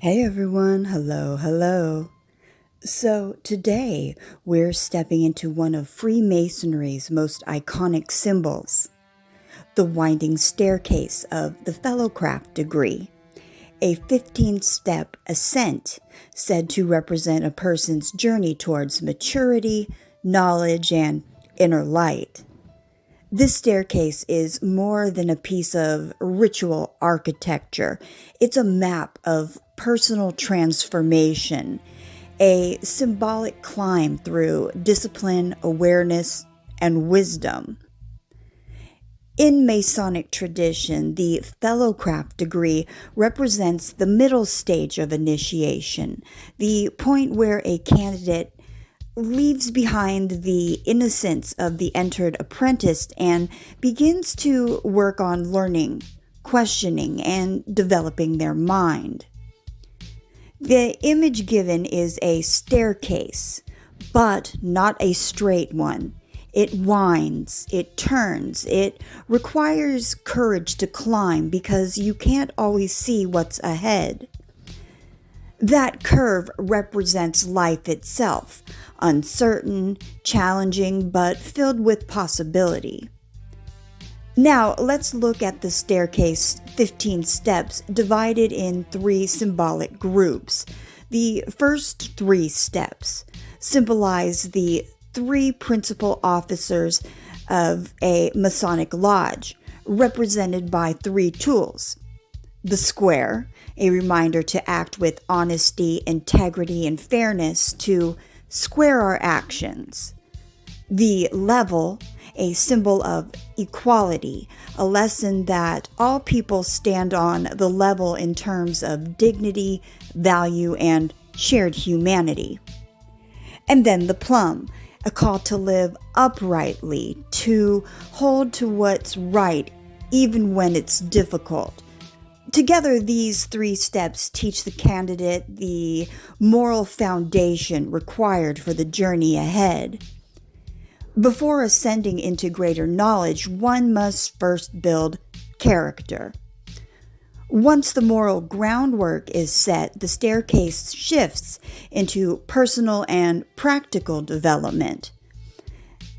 Hey everyone, hello. So today we're stepping into one of Freemasonry's most iconic symbols, the winding staircase of the Fellowcraft degree, a 15-step ascent said to represent a person's journey towards maturity, knowledge, and inner light. This staircase is more than a piece of ritual architecture. It's a map of personal transformation, a symbolic climb through discipline, awareness, and wisdom. In Masonic tradition, the Fellowcraft degree represents the middle stage of initiation, the point where a candidate leaves behind the innocence of the entered apprentice and begins to work on learning, questioning, and developing their mind. The image given is a staircase, but not a straight one. It winds, it turns, it requires courage to climb because you can't always see what's ahead. That curve represents life itself, uncertain, challenging, but filled with possibility. Now, let's look at the staircase 15 steps divided in three symbolic groups. The first three steps symbolize the three principal officers of a Masonic lodge, represented by three tools. The square, a reminder to act with honesty, integrity, and fairness to square our actions. The level, a symbol of equality, a lesson that all people stand on the level in terms of dignity, value, and shared humanity. And then the plumb, a call to live uprightly, to hold to what's right even when it's difficult. Together, these three steps teach the candidate the moral foundation required for the journey ahead. Before ascending into greater knowledge, one must first build character. Once the moral groundwork is set, the staircase shifts into personal and practical development.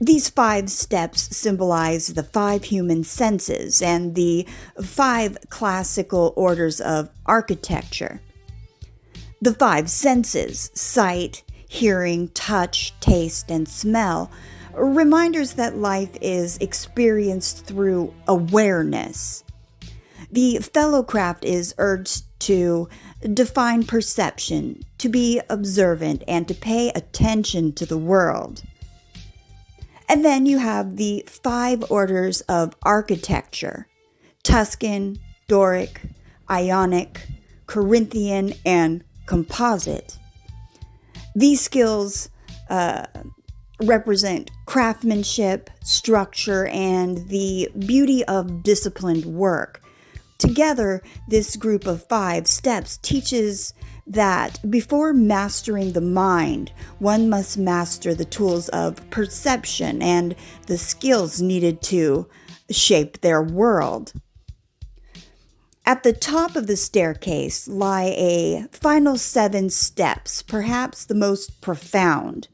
These 5 steps symbolize the 5 human senses and the 5 classical orders of architecture. The 5 senses, sight, hearing, touch, taste, and smell, are reminders that life is experienced through awareness. The Fellowcraft is urged to define perception, to be observant, and to pay attention to the world. And then you have the 5 orders of architecture: Tuscan, Doric, Ionic, Corinthian, and Composite. These skills represent craftsmanship, structure, and the beauty of disciplined work. Together, this group of 5 steps teaches that before mastering the mind, one must master the tools of perception and the skills needed to shape their world. At the top of the staircase lie a final 7 steps, perhaps the most profound.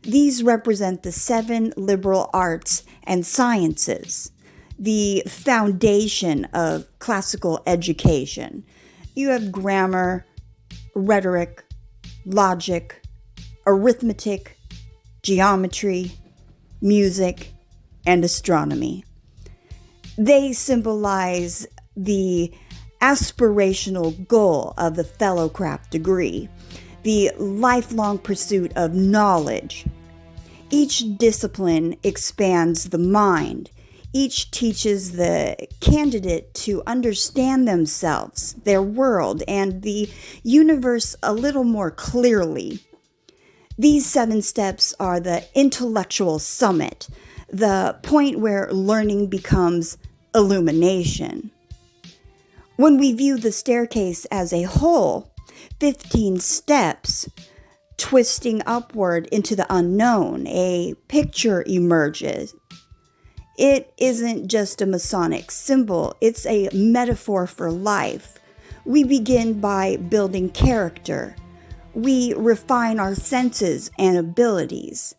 These represent the 7 liberal arts and sciences, the foundation of classical education. You have grammar, rhetoric, logic, arithmetic, geometry, music, and astronomy. They symbolize the aspirational goal of the Fellowcraft degree, the lifelong pursuit of knowledge. Each discipline expands the mind. Each teaches the candidate to understand themselves, their world, and the universe a little more clearly. These 7 steps are the intellectual summit, the point where learning becomes illumination. When we view the staircase as a whole, 15 steps, twisting upward into the unknown, a picture emerges. It isn't just a Masonic symbol, it's a metaphor for life, We begin by building character. We refine our senses and abilities.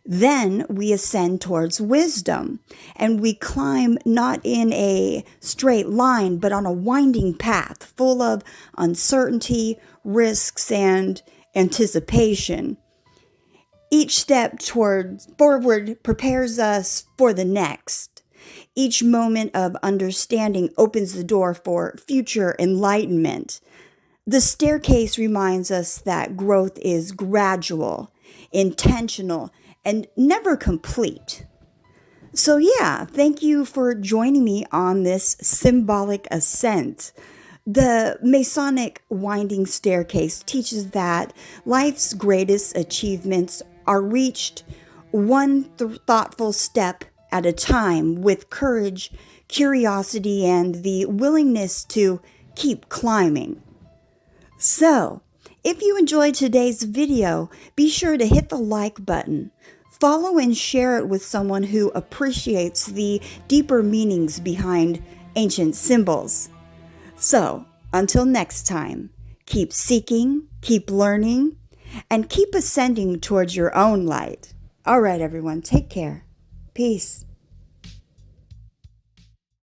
Then we ascend towards wisdom, and we climb not in a straight line, but on a winding path full of uncertainty, risks, and anticipation. Each step forward prepares us for the next. Each moment of understanding opens the door for future enlightenment. The staircase reminds us that growth is gradual, intentional, and never complete. So yeah, thank you for joining me on this symbolic ascent. The Masonic winding staircase teaches that life's greatest achievements are reached one thoughtful step at a time with courage, curiosity, and the willingness to keep climbing. So, if you enjoyed today's video, be sure to hit the like button. Follow and share it with someone who appreciates the deeper meanings behind ancient symbols. So, until next time, keep seeking, keep learning, and keep ascending towards your own light. All right, everyone, take care. Peace.